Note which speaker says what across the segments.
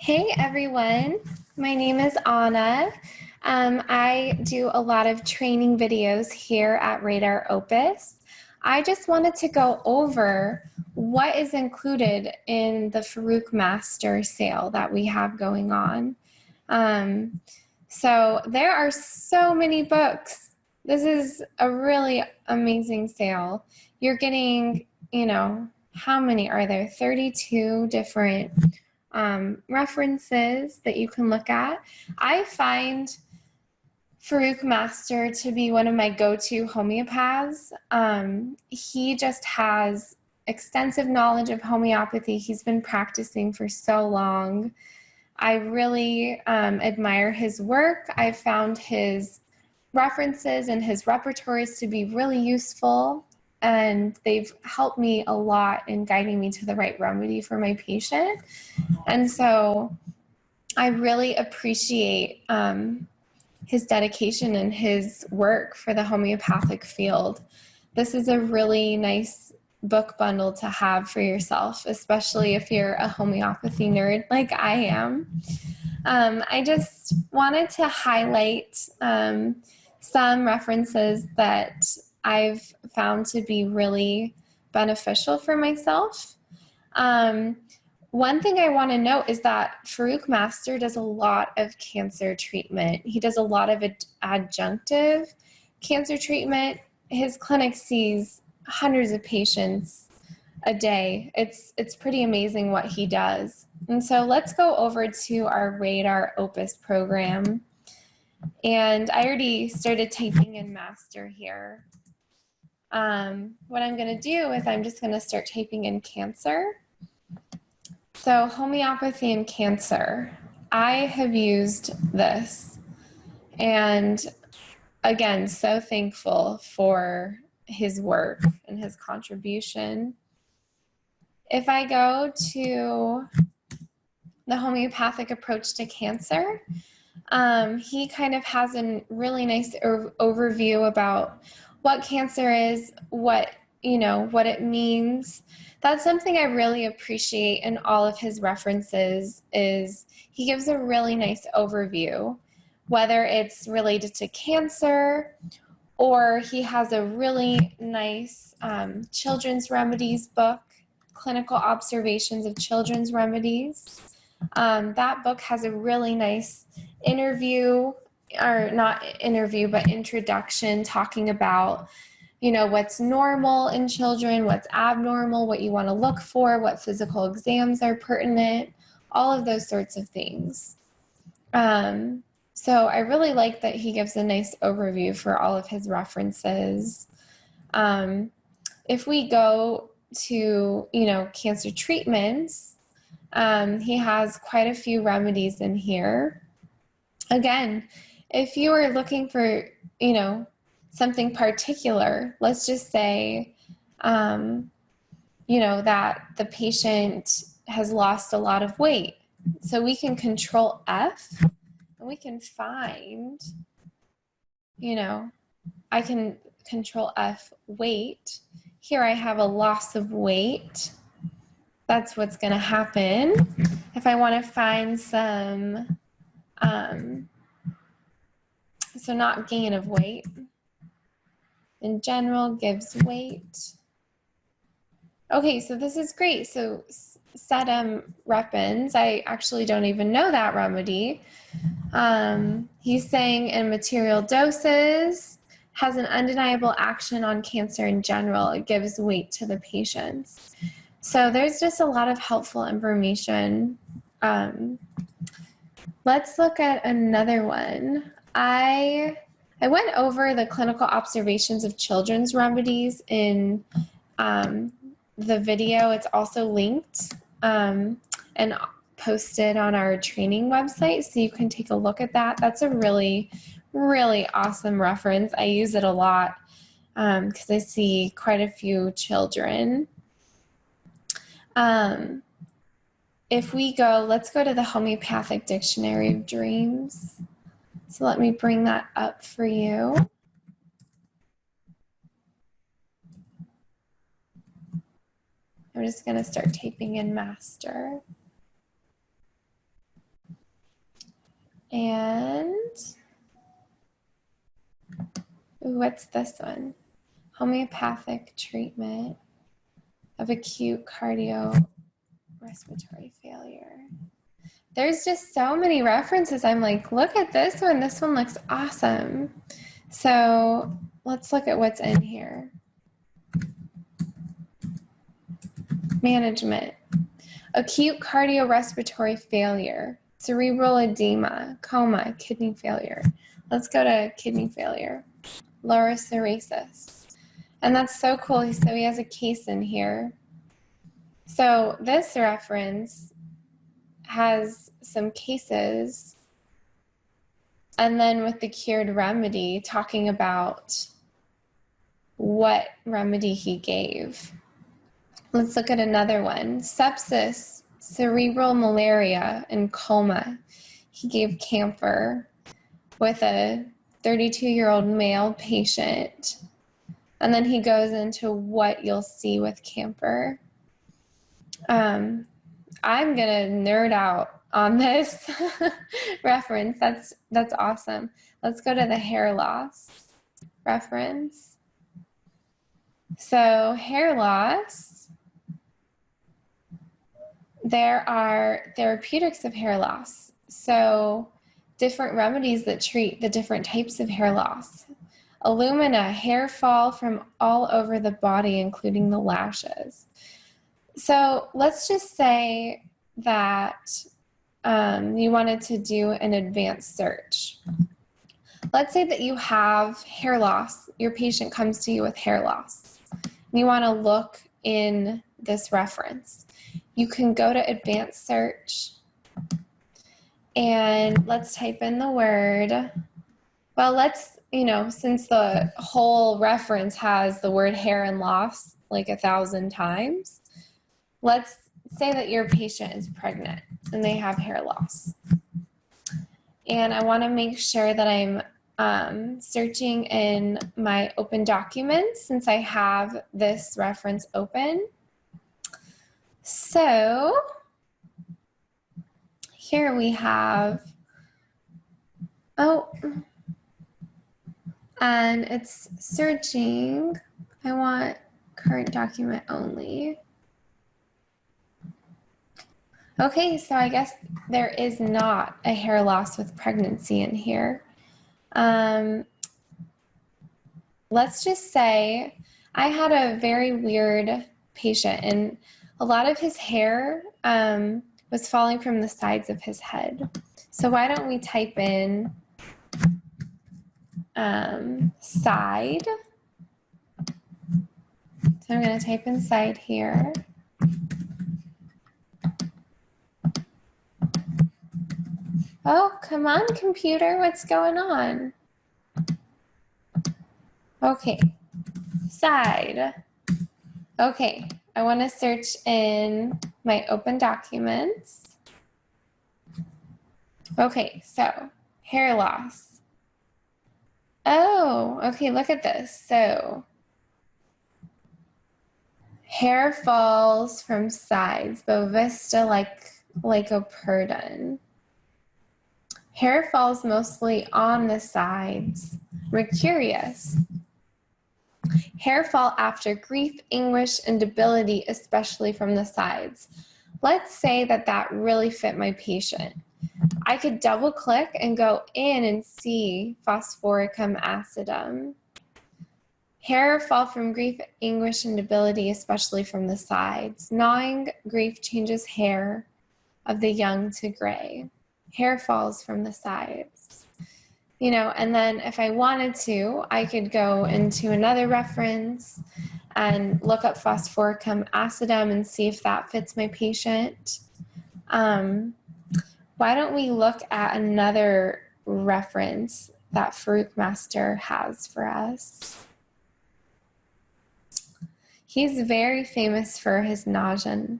Speaker 1: Hey everyone, my name is Anna. I do a lot of training videos here at Radar Opus. I just wanted to go over what is included in the Farokh Master sale that we have going on. So there are so many books. This is a really amazing sale. You're getting, how many are there? 32 different references that you can look at. I find Farokh Master to be one of my go-to homeopaths. He just has extensive knowledge of homeopathy. He's been practicing for so long. I really admire his work. I found his references and his repertories to be really useful, and they've helped me a lot in guiding me to the right remedy for my patient. And so I really appreciate his dedication and his work for the homeopathic field. This is a really nice book bundle to have for yourself, especially if you're a homeopathy nerd like I am. I just wanted to highlight some references that I've found to be really beneficial for myself. One thing I want to note is that Farokh Master does a lot of cancer treatment. He does a lot of adjunctive cancer treatment. His clinic sees hundreds of patients a day. It's pretty amazing what he does. And so let's go over to our Radar Opus program. And I already started typing in master here. What I'm going to do is I'm just going to start typing in cancer. So homeopathy and cancer, I have used this, and again, so thankful for his work and his contribution. If I go to the homeopathic approach to cancer, he kind of has a really nice overview about what cancer is, what it means. That's something I really appreciate in all of his references is he gives a really nice overview, whether it's related to cancer or he has a really nice children's remedies book, Clinical Observations of Children's Remedies. That book has a really nice interview, or not interview, but introduction talking about what's normal in children, what's abnormal, what you want to look for, what physical exams are pertinent, all of those sorts of things. So I really like that he gives a nice overview for all of his references. If we go to, cancer treatments, he has quite a few remedies in here. Again, if you are looking for, something particular, let's just say, that the patient has lost a lot of weight. So we can control F, and we can find, I can control F weight. Here I have a loss of weight. That's what's going to happen. If I want to find some, so not gain of weight, in general gives weight. Okay, so this is great. So sedum repens, I actually don't even know that remedy. He's saying in material doses, has an undeniable action on cancer in general. It gives weight to the patients. So there's just a lot of helpful information. Let's look at another one. I went over the clinical observations of children's remedies in the video. It's also linked and posted on our training website, so you can take a look at that. That's a really, really awesome reference. I use it a lot because I see quite a few children. If we go, let's go to the Homeopathic Dictionary of Dreams. So let me bring that up for you. I'm just going to start typing in master. And what's this one? Homeopathic treatment of acute cardiorespiratory failure. There's just so many references. I'm like, look at this one. This one looks awesome. So let's look at what's in here. Management. Acute cardiorespiratory failure, cerebral edema, coma, kidney failure. Let's go to kidney failure. Lower cirrhosis. And that's so cool. So he has a case in here. So this reference has some cases, and then with the cured remedy, talking about what remedy he gave. Let's look at another one. Sepsis, cerebral malaria, and coma. He gave camphor with a 32-year-old male patient. And then he goes into what you'll see with camphor. I'm going to nerd out on this reference. That's awesome. Let's go to the hair loss reference. So hair loss, there are therapeutics of hair loss. So different remedies that treat the different types of hair loss. Illumina, hair fall from all over the body, including the lashes. So let's just say that you wanted to do an advanced search. Let's say that you have hair loss. Your patient comes to you with hair loss. You want to look in this reference. You can go to advanced search and let's type in the word. Well, let's, since the whole reference has the word hair and loss like 1,000 times, let's say that your patient is pregnant and they have hair loss. And I want to make sure that I'm searching in my open documents since I have this reference open. So here we have, and it's searching. I want current document only. Okay, so I guess there is not a hair loss with pregnancy in here. Let's just say I had a very weird patient and a lot of his hair was falling from the sides of his head. So why don't we type in side. So I'm going to type in side here. Oh, come on, computer, what's going on? Okay, side. Okay, I want to search in my open documents. Okay, so hair loss. Oh, okay, look at this. So hair falls from sides, Bovista lycoperdon. Hair falls mostly on the sides, Mercurius. Hair fall after grief, anguish, and debility, especially from the sides. Let's say that that really fit my patient. I could double click and go in and see phosphoricum acidum. Hair fall from grief, anguish, and debility, especially from the sides. Gnawing grief changes hair of the young to gray. Hair falls from the sides. And then if I wanted to, I could go into another reference and look up phosphoricum acidum and see if that fits my patient. Why don't we look at another reference that Farokh Master has for us? He's very famous for his nausea.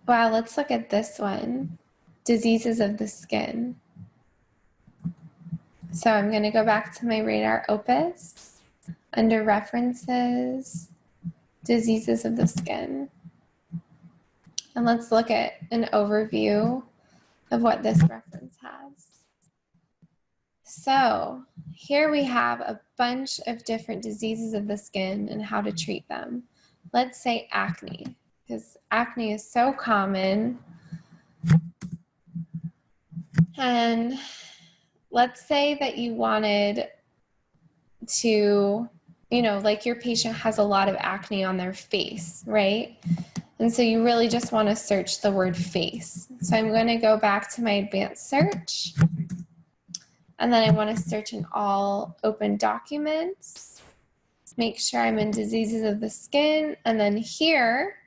Speaker 1: Wow, let's look at this one. Diseases of the skin. So I'm going to go back to my radar opus. Under references, diseases of the skin. And let's look at an overview of what this reference has. So here we have a bunch of different diseases of the skin and how to treat them. Let's say acne, because acne is so common. And let's say that you wanted to, like your patient has a lot of acne on their face, right? And so you really just want to search the word face. So I'm going to go back to my advanced search. And then I want to search in all open documents. Make sure I'm in diseases of the skin. And then here,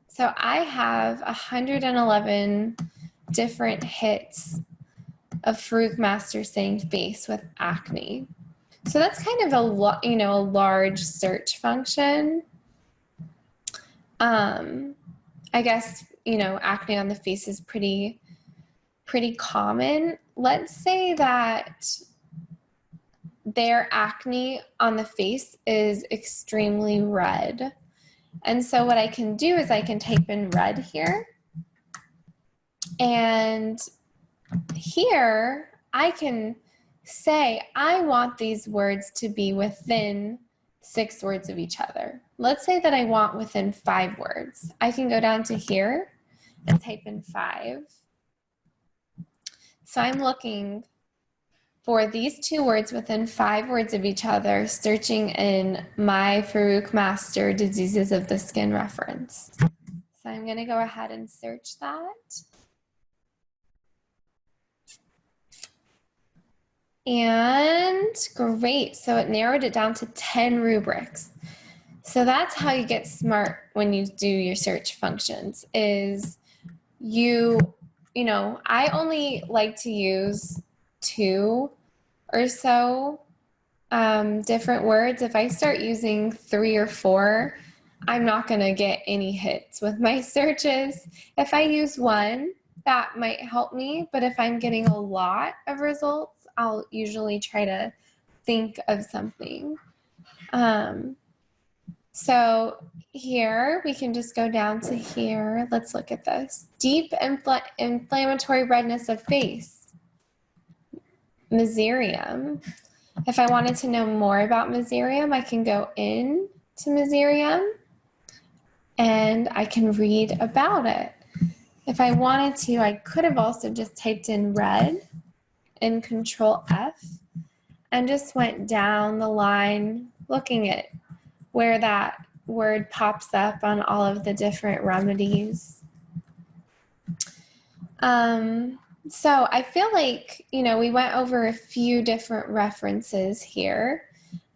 Speaker 1: so I have 111 different hits of Farokh Master saying face with acne. So that's kind of a large search function. I guess, acne on the face is pretty common. Let's say that their acne on the face is extremely red. And so what I can do is I can type in red here. And here I can say I want these words to be within 6 words of each other. Let's say that I want within 5 words. I can go down to here and type in 5. So I'm looking for these 2 words within 5 words of each other, searching in my Farokh Master Diseases of the Skin reference. So I'm going to go ahead and search that. And great, so it narrowed it down to 10 rubrics. So that's how you get smart when you do your search functions, is I only like to use 2 or so different words. If I start using 3 or 4, I'm not going to get any hits with my searches. If I use 1, that might help me, but if I'm getting a lot of results, I'll usually try to think of something. So here, we can just go down to here. Let's look at this. Deep inflammatory redness of face. Meserium. If I wanted to know more about meserium, I can go in to meserium and I can read about it. If I wanted to, I could have also just typed in red and Control F and just went down the line looking at where that word pops up on all of the different remedies. So I feel like, we went over a few different references here.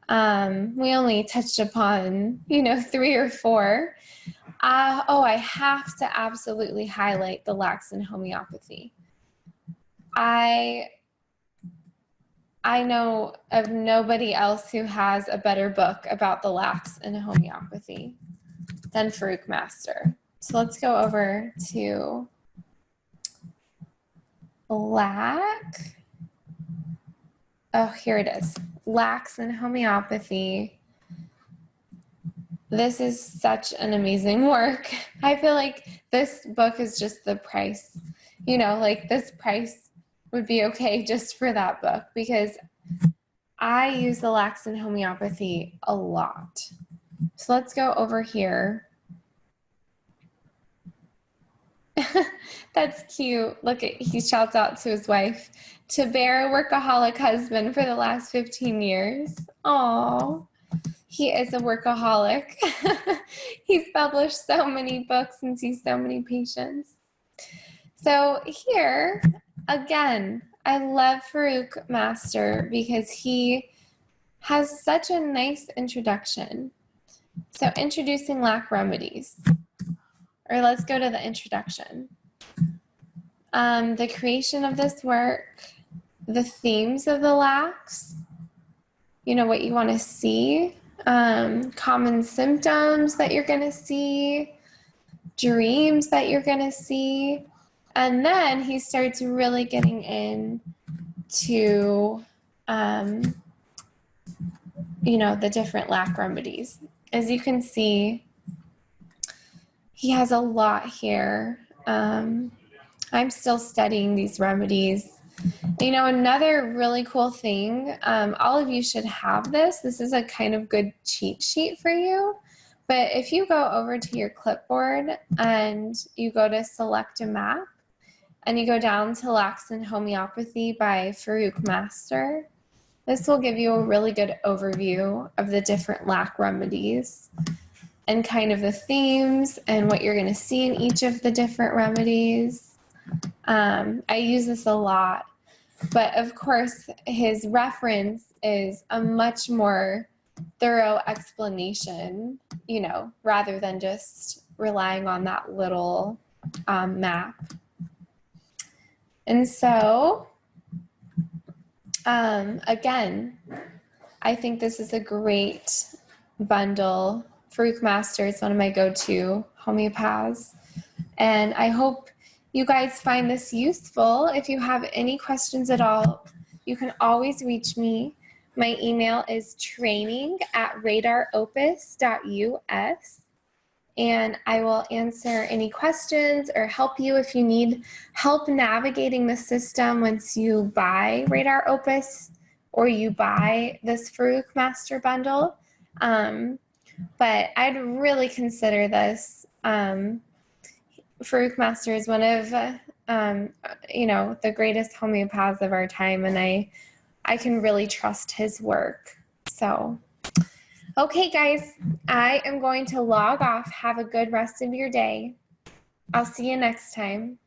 Speaker 1: We only touched upon, 3 or 4. I have to absolutely highlight the lax in homeopathy. I know of nobody else who has a better book about the lax in homeopathy than Farokh Master. So let's go over to lac. Oh, here it is. Lax in homeopathy. This is such an amazing work. I feel like this book is just the price. This price would be okay just for that book, because I use the lax in homeopathy a lot. So let's go over here. That's cute. Look at, he shouts out to his wife, to bear a workaholic husband for the last 15 years. Aww. He is a workaholic. He's published so many books and sees so many patients. So here, again, I love Farokh Master because he has such a nice introduction. So introducing lac remedies. Or let's go to the introduction. The creation of this work, the themes of the lax, what you want to see, common symptoms that you're going to see, dreams that you're going to see, and then he starts really getting into, the different lac remedies. As you can see, he has a lot here. I'm still studying these remedies. You know, another really cool thing, all of you should have this. This is a kind of good cheat sheet for you. But if you go over to your clipboard and you go to select a map and you go down to Lacks in Homeopathy by Farokh Master, this will give you a really good overview of the different lac remedies and kind of the themes and what you're going to see in each of the different remedies. I use this a lot, but of course his reference is a much more thorough explanation, you know, rather than just relying on that little map. And so, again, I think this is a great bundle. Farokh Master is one of my go-to homeopaths. And I hope you guys find this useful. If you have any questions at all, you can always reach me. My email is training@radaropus.us. And I will answer any questions or help you if you need help navigating the system once you buy Radar Opus or you buy this Farokh Master bundle. But I'd really consider this. Farokh Master is one of, you know, the greatest homeopaths of our time, and I can really trust his work. So, okay, guys, I am going to log off. Have a good rest of your day. I'll see you next time.